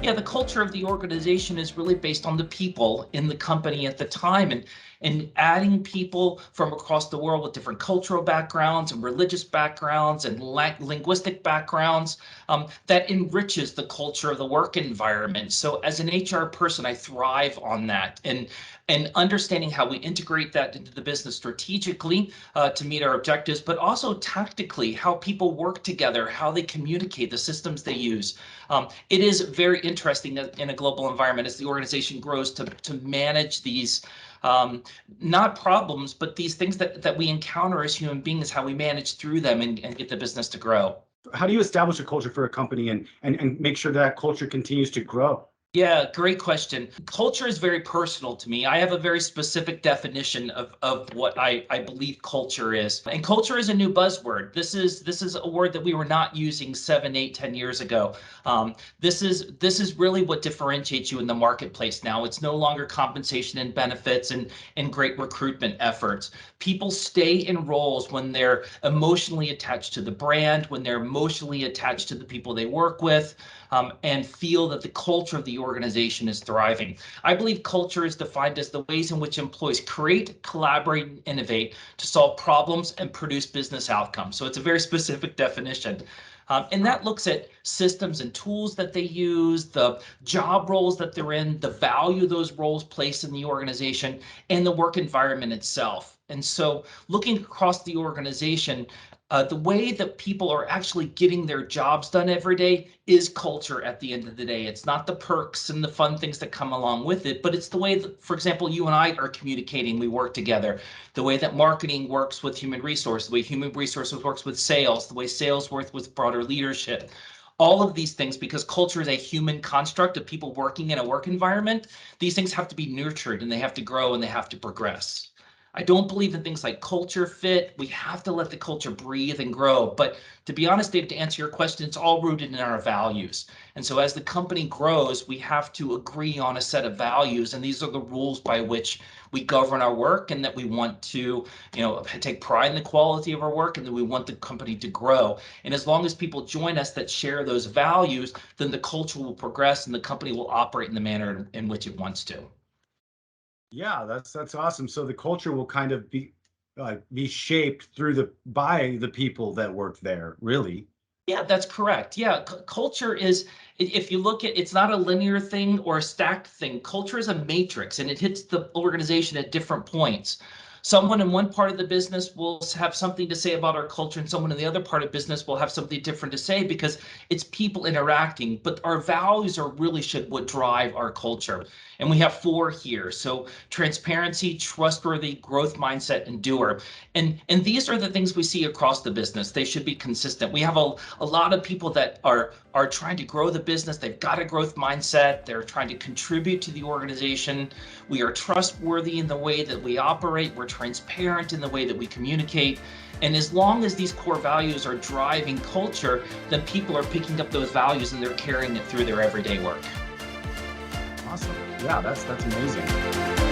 Yeah, the culture of the organization is really based on the people in the company at the time, and adding people from across the world with different cultural backgrounds and religious backgrounds and linguistic backgrounds, that enriches the culture of the work environment. So as an HR person, I thrive on that, and understanding how we integrate that into the business strategically to meet our objectives, but also tactically, how people work together, how they communicate, the systems they use. It is very interesting in a global environment as the organization grows to manage these not problems, but these things that we encounter as human beings, how we manage through them and get the business to grow. How do you establish a culture for a company and make sure that culture continues to grow? Yeah, great question. Culture is very personal to me. I have a very specific definition of what I believe culture is. And culture is a new buzzword. This is a word that we were not using 7, 8, 10 years ago. This is really what differentiates you in the marketplace now. It's no longer compensation and benefits and great recruitment efforts. People stay in roles when they're emotionally attached to the brand, when they're emotionally attached to the people they work with, and feel that the culture of the organization is thriving. I believe culture is defined as the ways in which employees create, collaborate, and innovate to solve problems and produce business outcomes. So it's a very specific definition. And that looks at systems and tools that they use, the job roles that they're in, the value those roles place in the organization, and the work environment itself. And so looking across the organization, the way that people are actually getting their jobs done every day is culture at the end of the day. It's not the perks and the fun things that come along with it, but it's the way that, for example, you and I are communicating, we work together, the way that marketing works with human resource, the way human resources works with sales, the way sales works with broader leadership. All of these things, because culture is a human construct of people working in a work environment, these things have to be nurtured and they have to grow and they have to progress. I don't believe in things like culture fit. We have to let the culture breathe and grow. But to be honest, Dave, to answer your question, it's all rooted in our values. And so as the company grows, we have to agree on a set of values. And these are the rules by which we govern our work, and that we want to, take pride in the quality of our work, and that we want the company to grow. And as long as people join us that share those values, then the culture will progress and the company will operate in the manner in which it wants to. Yeah, that's awesome. So the culture will kind of be shaped by the people that work there, really. Yeah, that's correct. Yeah, culture is, if you look at, it's not a linear thing or a stacked thing. Culture is a matrix, and it hits the organization at different points. Someone in one part of the business will have something to say about our culture, and someone in the other part of business will have something different to say, because it's people interacting. But our values are really what drive our culture. And we have 4 here. So transparency, trustworthy, growth mindset, and doer. And these are the things we see across the business. They should be consistent. We have a lot of people that are trying to grow the business. They've got a growth mindset. They're trying to contribute to the organization. We are trustworthy in the way that we operate. We're transparent in the way that we communicate. And as long as these core values are driving culture, then people are picking up those values and they're carrying it through their everyday work. Awesome. Yeah, that's amazing.